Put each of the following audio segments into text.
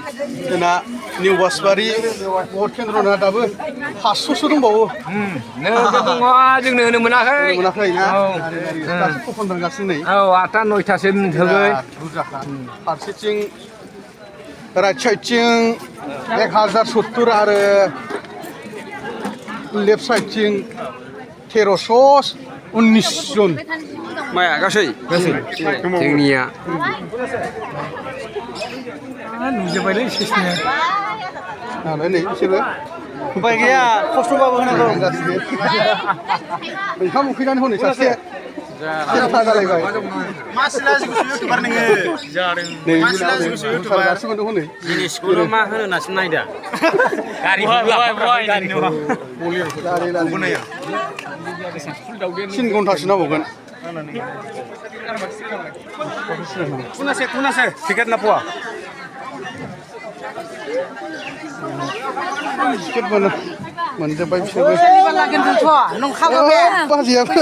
जोंना निउ बासबारि भट केन्द्रना दाबो 500सो दंबावो जोंनो होनो मोनाखै मोनाखै ना दासो कपन रानगासिनो नै 8टा 9टासो होगोन बुरजाखा फारसेथिं राइट साइडथिं 1070 आरो लेफ्ट साइडथिं 1319 जन माया गासै जोंनिया नुजोबबायलै सिस्टेम नालाय नै बिसोरो उपाय गैया खस्थ'बाबो होनांगौ ओंखाम उखैनानै हनै सासे जालायबाय मासिलाजिखौसो इउटिउबार नोङो नै मासिलाजिखौसो इउटिउबार गासिबो दं हनै जिनिसखौल' मा होनो होननासो नायदा गारि लारि 3 घन्टासो नांबावगोन कुनासे टिकेट ना पवा टिकेट मोनजोब्बाय बिसोरबो बाजैयाबो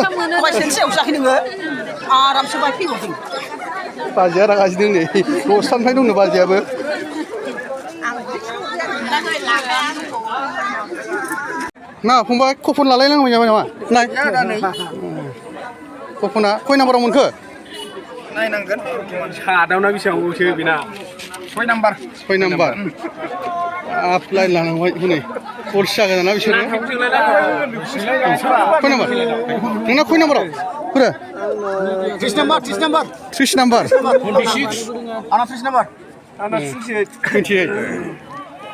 आरामसे बायफैबावदों बाजैया रागासिनो नै दसथानिफ्राय दंनो बाजैयाबो ना फंबाय कपन लालायनांगौ जाबाय नामा नाय कपना खय नाम्बाराव मोनखो नायनांगोन सादावना बेसेबांसो बेना 6 नाम्बार हाब लाइन लानांबाय हनै अलसिया गोजाना बिसोरो खय नाम्बार नोंना खय नाम्बाराव फोरो 30 नाम्बार 30 नाम्बार 26 आंना 30 नाम्बार आंना 28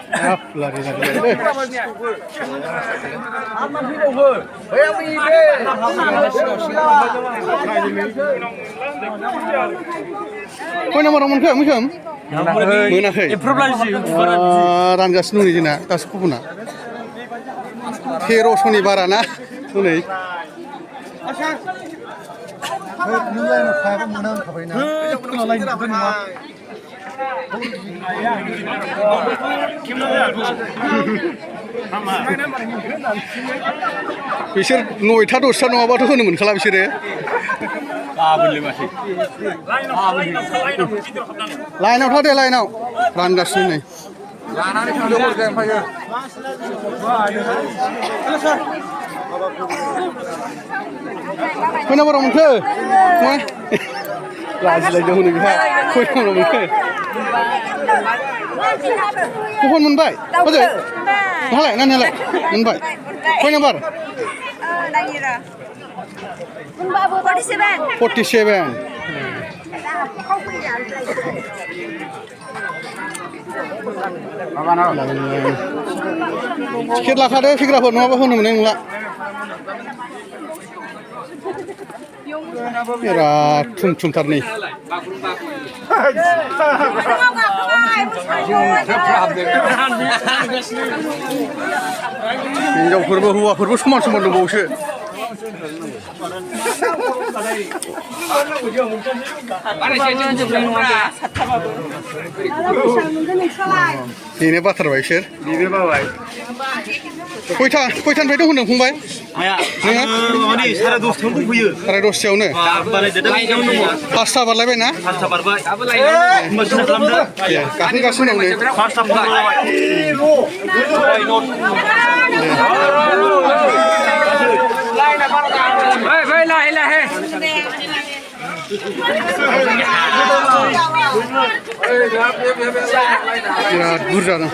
हाब लारि खय नाम्बाराव मोनखो मैखोम मोनाखै रानगासिनो दं जोंना दासो कपना 1300नि बारा ना हनै बिसोर 9टा 10टा नङाबाथ' होनो मोनखाला बिसोरो लाइनाव था दे लाइनाव रानगासिनो नै खय नाम्बाराव मोनखो लाजिलायदों हनै बिहा खय नाम्बाराव मोनखो कपन मोनबाय हजों नोंहालाय नानियालाय मोनबाय खय नाम्बार 47 टिकेट लाखादो फैग्राफोर नङाबा होनो मोननाय नंला बिराद थुमथार नै हिनजावफोरबो हौवाफोरबो समान दंबावोसो बेनो बाथारबाय बिसोर खयथानिफ्राय दं होनदों फंबाय नोङो 10:30 दंफैयो 10:30 5टा बारलायबाय ना 5टा बारबाय गाखोगासिनो दं नै 5टा बारबाय बिराद बुरजा दं